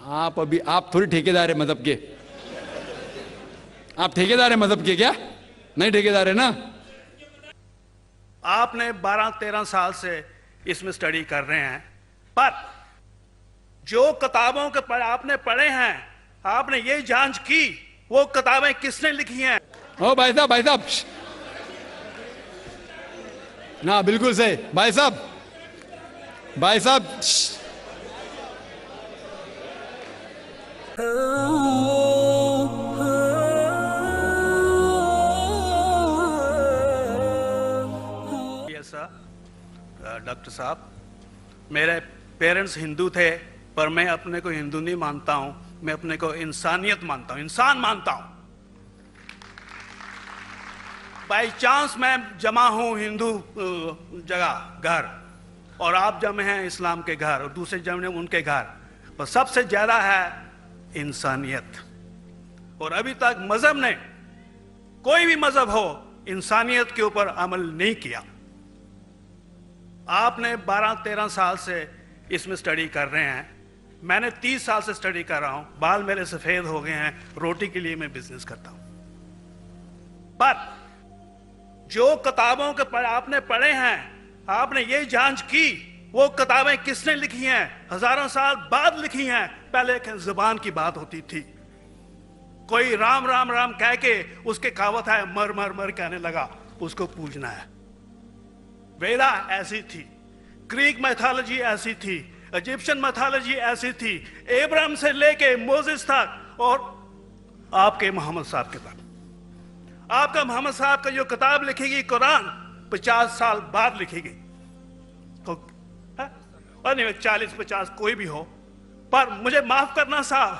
आप थोड़ी ठेकेदार है मजहब के। आप ठेकेदार है मजहब के क्या? नहीं ठेकेदार है ना। आपने 12-13 साल से इसमें स्टडी कर रहे हैं, पर जो किताबों के आपने पढ़े हैं, आपने ये जांच की वो किताबें किसने लिखी हैं? ओ भाई साहब ना, बिल्कुल सही भाई साहब। डॉक्टर साहब, मेरे पेरेंट्स हिंदू थे, पर मैं अपने को हिंदू नहीं मानता हूं, मैं अपने को इंसानियत मानता हूं, इंसान मानता हूं। बाई चांस मैं जमा हूं हिंदू जगह घर, और आप जमे हैं इस्लाम के घर, और दूसरे जमे उनके घर, पर सबसे ज्यादा है इंसानियत। और अभी तक मजहब ने, कोई भी मजहब हो, इंसानियत के ऊपर अमल नहीं किया। आपने 12-13 साल से इसमें स्टडी कर रहे हैं, मैंने 30 साल से स्टडी कर रहा हूं, बाल मेरे सफेद हो गए हैं, रोटी के लिए मैं बिजनेस करता हूं। पर जो किताबों के आपने पढ़े हैं, आपने ये जांच की वो किताबें किसने लिखी हैं? हजारों साल बाद लिखी हैं। पहले एक जुबान की बात होती थी, कोई राम राम राम कह के उसके कहावत है मर मर मर कहने लगा, उसको पूजना है। वेदा ऐसी थी, ग्रीक मैथोलॉजी ऐसी थी, इजिप्शियन मैथोलॉजी ऐसी थी, इब्राहिम से लेके मोसेस तक, और आपके मोहम्मद साहब के तक। आपका मोहम्मद साहब का जो किताब लिखेगी कुरान 50 साल बाद लिखेगी, तो और नहीं 40-50 कोई भी हो। पर मुझे माफ करना साहब,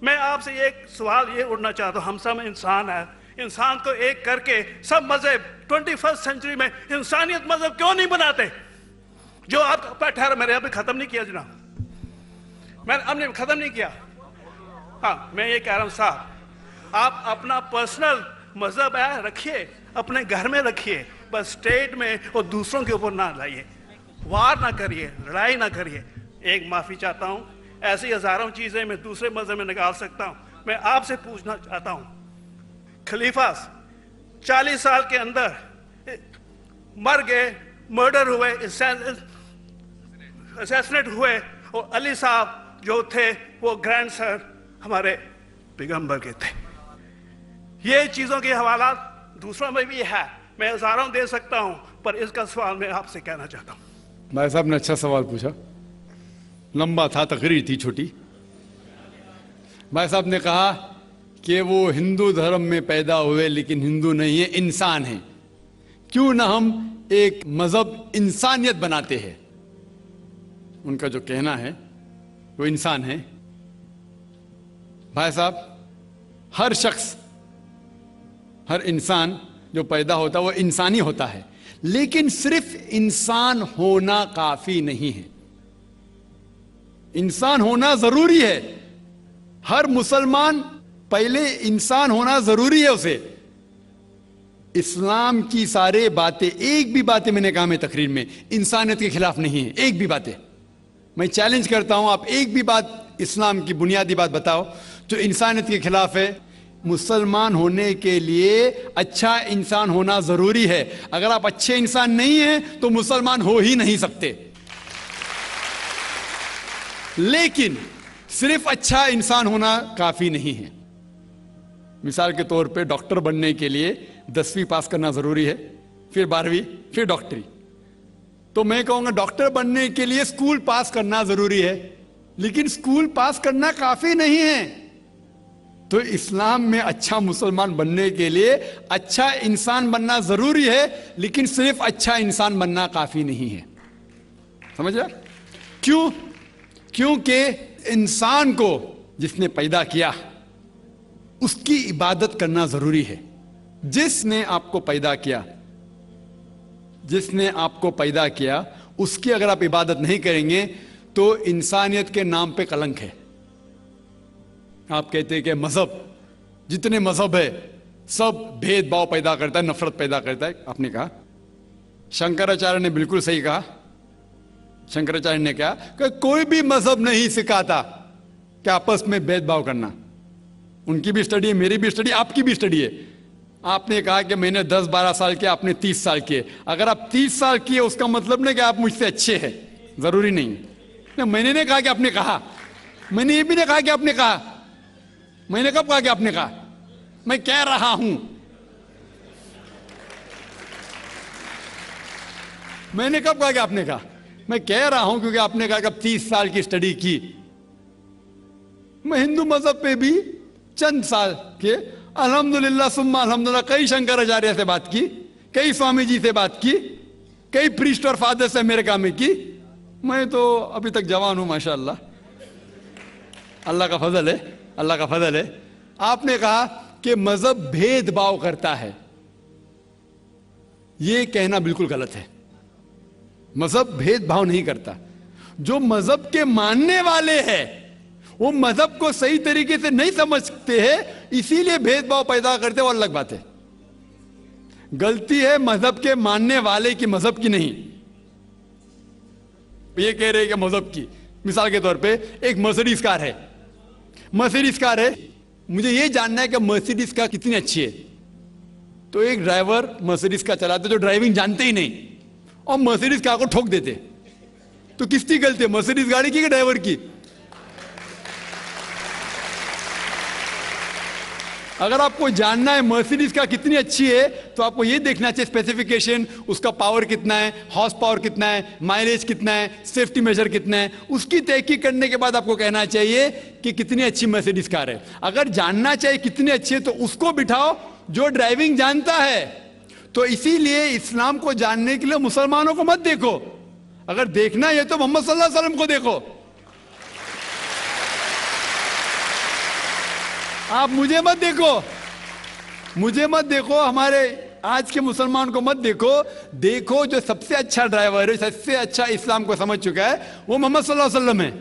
मैं आपसे एक सवाल ये उठना चाहता हूं, हम सब इंसान है, इंसान को एक करके सब मजहब 21st सेंचुरी में इंसानियत मजहब क्यों नहीं बनाते? जो आप ठहर, मैंने अभी खत्म नहीं किया जनाब, मैंने हमने खत्म नहीं किया। हाँ, मैं ये कह रहा हूं साहब, आप अपना पर्सनल मजहब है रखिए, अपने घर में रखिए, बस स्टेट में और दूसरों के ऊपर ना लाइए, वार ना करिए, लड़ाई ना करिए। एक माफी चाहता हूं, ऐसी हजारों चीजें मैं दूसरे मजहब में निकाल सकता हूं। मैं आपसे पूछना चाहता हूं, खलीफा 40 साल के अंदर मर गए, मर्डर हुए, असैसिनेट हुए, और अली साहब जो थे वो ग्रैंडसन हमारे पैगंबर के थे। ये चीजों के हवाला दूसरों में भी है, मैं हजारों दे सकता हूं, पर इसका सवाल मैं आपसे कहना चाहता हूं। भाई साहब ने अच्छा सवाल पूछा, लंबा था, तकरीर थी छोटी। भाई साहब ने कहा कि वो हिंदू धर्म में पैदा हुए लेकिन हिंदू नहीं है, इंसान है। क्यों ना हम एक मजहब इंसानियत बनाते हैं? उनका जो कहना है वो इंसान है। भाई साहब, हर शख्स, हर इंसान जो पैदा होता है वो इंसानी होता है, लेकिन सिर्फ इंसान होना काफी नहीं है। इंसान होना जरूरी है। हर मुसलमान पहले इंसान होना जरूरी है उसे। इस्लाम की सारे बातें, एक भी बातें मैंने कहा मैं तकरीर में, इंसानियत के खिलाफ नहीं है। एक भी बातें मैं चैलेंज करता हूं, आप एक भी बात इस्लाम की बुनियादी बात बताओ जो इंसानियत के खिलाफ है। मुसलमान होने के लिए अच्छा इंसान होना जरूरी है। अगर आप अच्छे इंसान नहीं हैं तो मुसलमान हो ही नहीं सकते। लेकिन सिर्फ अच्छा इंसान होना काफी नहीं है। मिसाल के तौर पे डॉक्टर बनने के लिए 10वीं पास करना जरूरी है, फिर 12वीं, फिर डॉक्टरी। तो मैं कहूंगा डॉक्टर बनने के लिए स्कूल पास करना जरूरी है, लेकिन स्कूल पास करना काफी नहीं है। तो इस्लाम में अच्छा मुसलमान बनने के लिए अच्छा इंसान बनना जरूरी है, लेकिन सिर्फ अच्छा इंसान बनना काफी नहीं है। समझ रहे? क्यों? क्योंकि इंसान को जिसने पैदा किया उसकी इबादत करना जरूरी है। जिसने आपको पैदा किया, जिसने आपको पैदा किया, उसकी अगर आप इबादत नहीं करेंगे तो इंसानियत के नाम पे कलंक है। आप कहते हैं कि मजहब, जितने मजहब है सब भेदभाव पैदा करता है, नफरत पैदा करता है। आपने कहा, शंकराचार्य ने बिल्कुल सही कहा। शंकराचार्य ने कहा कि कोई भी मजहब नहीं सिखाता कि आपस में भेदभाव करना। उनकी भी स्टडी है, मेरी भी स्टडी, आपकी भी स्टडी है। आपने कहा कि मैंने 10-12 साल किया, आपने 30 साल किए। अगर आप 30 साल किए उसका मतलब नहीं कि आप मुझसे अच्छे हैं, जरूरी नहीं। मैंने नहीं कहा कि आपने कहा, मैंने ये भी नहीं कहा कि आपने कहा। मैंने कब कहा कि आपने कहा? मैं कह रहा हूं, मैंने कब कहा कि आपने कहा? मैं कह रहा हूं क्योंकि आपने कहा कि अब 30 साल की स्टडी की। मैं हिंदू मजहब पे भी चंद साल के अल्हम्दुलिल्लाह सुम्मा अल्हम्दुलिल्लाह कई शंकराचार्य से बात की, कई स्वामी जी से बात की, कई प्रीस्ट और फादर से अमेरिका में की। मैं तो अभी तक जवान हूं माशाअल्लाह, अल्लाह का फजल है, अल्लाह का फजल है। आपने कहा कि मजहब भेदभाव करता है, यह कहना बिल्कुल गलत है। मजहब भेदभाव नहीं करता। जो मजहब के मानने वाले हैं वो मजहब को सही तरीके से नहीं समझते हैं, इसीलिए भेदभाव पैदा करते हैं, वो अलग बात है। गलती है मजहब के मानने वाले की, मजहब की नहीं। ये कह रहे हैं कि मजहब की, मिसाल के तौर पे एक मर्सिडीज कार है, मर्सिडीज कार है, मुझे ये जानना है कि मर्सिडीज कार कितनी अच्छी है। तो एक ड्राइवर मर्सिडीज कार चलाते जो ड्राइविंग जानते ही नहीं और मर्सिडीज कार को ठोक देते, तो किसकी गलती है, मर्सिडीज गाड़ी की कि ड्राइवर की? अगर आपको जानना है मर्सिडीज कार कितनी अच्छी है तो आपको यह देखना चाहिए स्पेसिफिकेशन, उसका पावर कितना है, हॉर्स पावर कितना है, माइलेज कितना है, सेफ्टी मेजर कितना है। उसकी तहकीक करने के बाद आपको कहना चाहिए कि कितनी अच्छी मर्सिडीज कार है। अगर जानना चाहिए कितनी अच्छी है तो उसको बिठाओ जो ड्राइविंग जानता है। तो इसीलिए इस्लाम को जानने के लिए मुसलमानों को मत देखो, अगर देखना है तो मोहम्मद सल्लल्लाहु अलैहि वसल्लम को देखो। आप मुझे मत देखो, मुझे मत देखो, हमारे आज के मुसलमान को मत देखो। देखो जो सबसे अच्छा ड्राइवर है, सबसे अच्छा इस्लाम को समझ चुका है, वो मोहम्मद सल्लल्लाहु अलैहि वसल्लम है।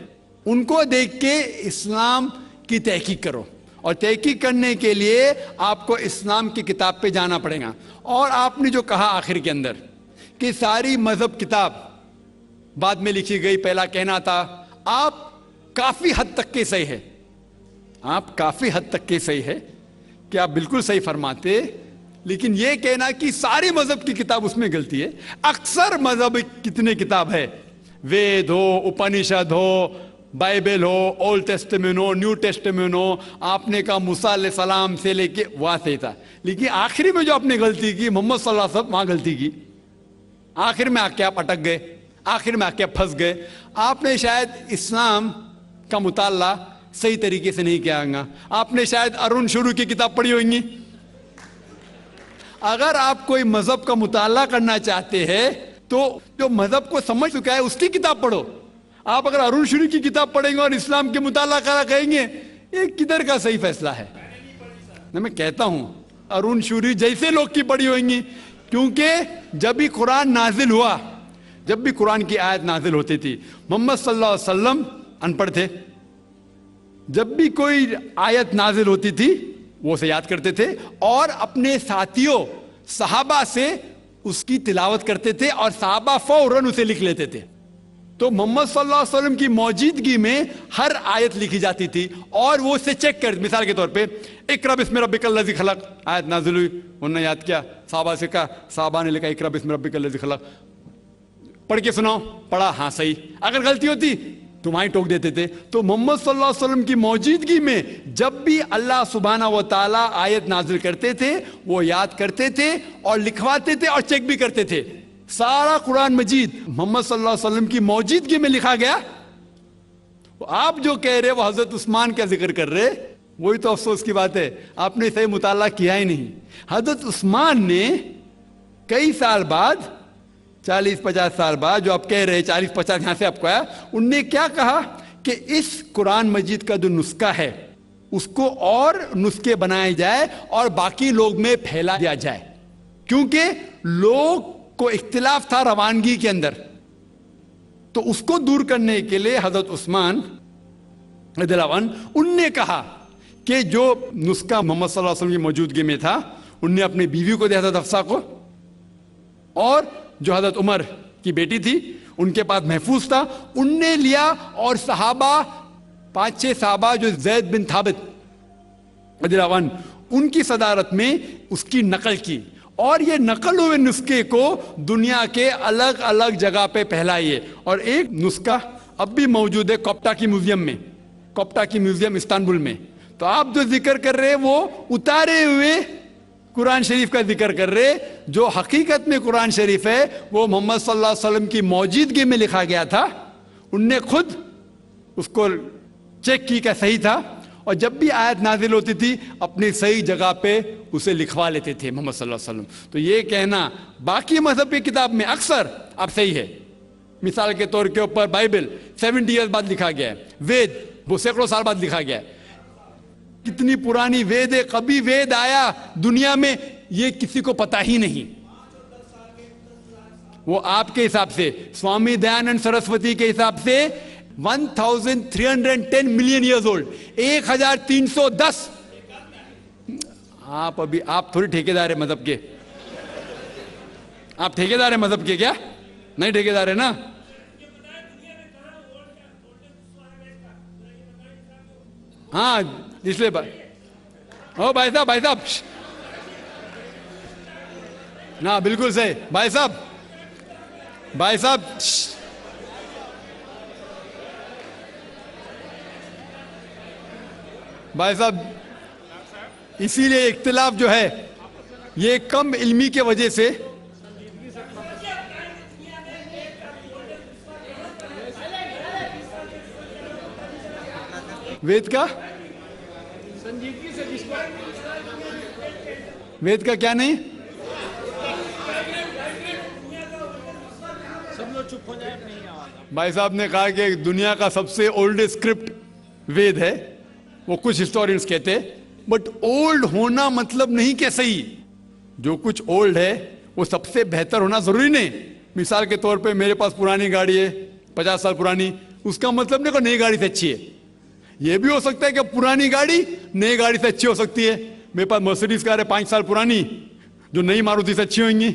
उनको देख के इस्लाम की तहकीक करो, और तहकीक करने के लिए आपको इस्लाम की किताब पे जाना पड़ेगा। और आपने जो कहा आखिर के अंदर कि सारी मजहब किताब बाद में लिखी गई, पहला कहना था, आप काफी हद तक के सही है, आप काफी हद तक के सही है कि आप बिल्कुल सही फरमाते, लेकिन यह कहना कि सारी मजहब की किताब उसमें गलती है। अक्सर मजहब कितने किताब है, वेद हो, उपनिषद हो, बाइबल हो, ओल्ड टेस्टामेंट हो, न्यू टेस्टामेंट हो, आपने कहा मूसा अलैहिस्सलाम से लेके वहां से था, लेकिन आखिरी में जो आपने गलती की मोहम्मद सल्लल्लाहु अलैहि वसल्लम, वहां गलती की। आखिर में आके आप अटक गए, आखिर में आके आप फंस गए। आपने शायद इस्लाम का मुताला सही तरीके से नहीं किया होगा, आपने शायद अरुण शुरू की किताब पढ़ी होगी। अगर आप कोई मजहब का मुताला करना चाहते हैं तो जो मजहब को समझ चुका है उसकी किताब पढ़ो। आप अगर अरुण शुरू की किताब पढ़ेंगे और इस्लाम के मुताला करा कहेंगे, ये किधर का सही फैसला है? मैं कहता हूं अरुण शुरू जैसे लोग की पढ़ी होंगी, क्योंकि जब भी कुरान नाजिल हुआ, जब भी कुरान की आयत नाजिल होती थी, मोहम्मद सल्लल्लाहु अलैहि वसल्लम अनपढ़ थे। जब भी कोई आयत नाजिल होती थी वो उसे याद करते थे और अपने साथियों सहाबा से उसकी तिलावत करते थे, और सहाबा फौरन उसे लिख लेते थे। तो मोहम्मद सल्लल्लाहु अलैहि वसल्लम की मौजूदगी में हर आयत लिखी जाती थी और वो उसे चेक कर, मिसाल के तौर पे इक़रा बिस्मि रब्बिकल लज़ी खलक़ आयत नाजिल हुई, उन्होंने याद किया, सहाबा से कहा, सहाबा ने लिखा इक़रा बिस्मि रब्बिकल लज़ी खलक़, पढ़ के सुनाओ, पढ़ा, हाँ सही। अगर गलती होती तो वहीं टोक देते थे। तो मोहम्मद सल्लल्लाहु अलैहि वसल्लम की मौजूदगी में जब भी अल्लाह सुब्हाना व तआला आयत नाजिल करते थे वो याद करते थे और लिखवाते थे और चेक भी करते थे। सारा कुरान मजीद मोहम्मद सल्लल्लाहु अलैहि वसल्लम की मौजूदगी में लिखा गया। आप जो कह रहे वो हजरत उस्मान का जिक्र कर रहे, वही तो अफसोस की बात है, आपने सही मुताला किया ही नहीं। हजरत उस्मान ने कई साल बाद, 40-50 साल बाद, जो आप कह रहे 40-50 यहां से आपको आया, उनने क्या कहा कि इस कुरान मजीद का जो नुस्खा है उसको और नुस्खे बनाए जाए और बाकी लोग में फैला दिया जाए, क्योंकि लोग को इख्तिलाफ था रवानगी के अंदर। तो उसको दूर करने के लिए हजरत उस्मान रज़ियल्लाहु अन्हु उनने कहा कि जो नुस्खा मोहम्मद सल्लल्लाहु अलैहि वसल्लम की मौजूदगी में था, उनने अपनी बीवी को दिया, हजरत हफ्सा को, और जो हजरत उमर की बेटी थी उनके पास महफूज था, उनने लिया और सहाबा 5-6 साहबा जो जैद बिन थाबित रज़ियल्लाहु अन्हु, उनकी सदारत में उसकी नकल की, और ये नकल हुए नुस्खे को दुनिया के अलग अलग जगह पे फैलाइए। और एक नुस्खा अब भी मौजूद है कोप्टा की म्यूजियम में, कोप्टा की म्यूजियम इस्तांबुल में। तो आप जो जिक्र कर रहे हैं वो उतारे हुए कुरान शरीफ का जिक्र कर रहे, जो हकीकत में कुरान शरीफ है वो मोहम्मद सल्लल्लाहु अलैहि वसल्लम की मौजूदगी में लिखा गया था। उनने खुद उसको चेक की क्या सही था, और जब भी आयत नाजिल होती थी अपनी सही जगह पे उसे लिखवा लेते थे मोहम्मद सल्लल्लाहु अलैहि वसल्लम। तो ये कहना बाकी मजहब की किताब में अक्सर अब सही है। मिसाल के तौर के ऊपर बाइबल 70 ईयर्स बाद लिखा गया है, वेद वो सैकड़ों साल बाद लिखा गया है। कितनी पुरानी वेद है, कभी वेद आया दुनिया में ये किसी को पता ही नहीं। वो आपके हिसाब से, स्वामी दयानंद सरस्वती के हिसाब से 1310 मिलियन ईयर्स ओल्ड, 1310। आप थोड़ी ठेकेदार है मजहब के, आप ठेकेदार है मजहब के क्या? नहीं ठेकेदार है ना। हाँ इसलिए ओ भाई साहब ना, बिल्कुल सही भाई साहब भाई साहब, इसीलिए इख्तिलाफ जो है ये कम इल्मी के वजह से। वेद का वेद का क्या नहीं, सब लोग चुप हो जाए। भाई साहब ने कहा कि दुनिया का सबसे ओल्डेस्ट स्क्रिप्ट वेद है, वो कुछ हिस्टोरियंस कहते हैं। बट ओल्ड होना मतलब नहीं कि सही, जो कुछ ओल्ड है वो सबसे बेहतर होना जरूरी नहीं। मिसाल के तौर पे मेरे पास पुरानी गाड़ी है 50 साल पुरानी, उसका मतलब नहीं कि नई गाड़ी से अच्छी है। ये भी हो सकता है कि पुरानी गाड़ी नई गाड़ी से अच्छी हो सकती है। मेरे पास मर्सिडीज कार है 5 साल पुरानी, जो नई मारुति से अच्छी होंगी।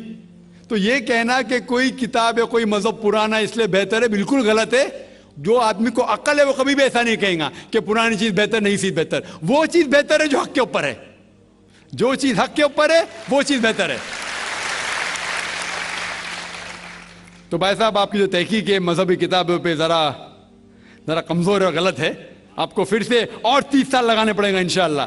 तो ये कहना कि कोई किताब या कोई मजहब पुराना इसलिए बेहतर है, बिल्कुल गलत है। जो आदमी को अक्ल है वो कभी भी ऐसा नहीं कहेगा कि पुरानी चीज बेहतर, नई चीज बेहतर। वो चीज बेहतर है जो हक के ऊपर है, जो चीज हक के ऊपर है वो चीज बेहतर है। तो भाई साहब आपकी जो तहकीक है मजहबी किताबों पे जरा कमजोर और गलत है। आपको फिर से और 30 साल लगाने पड़ेगा इंशाअल्लाह।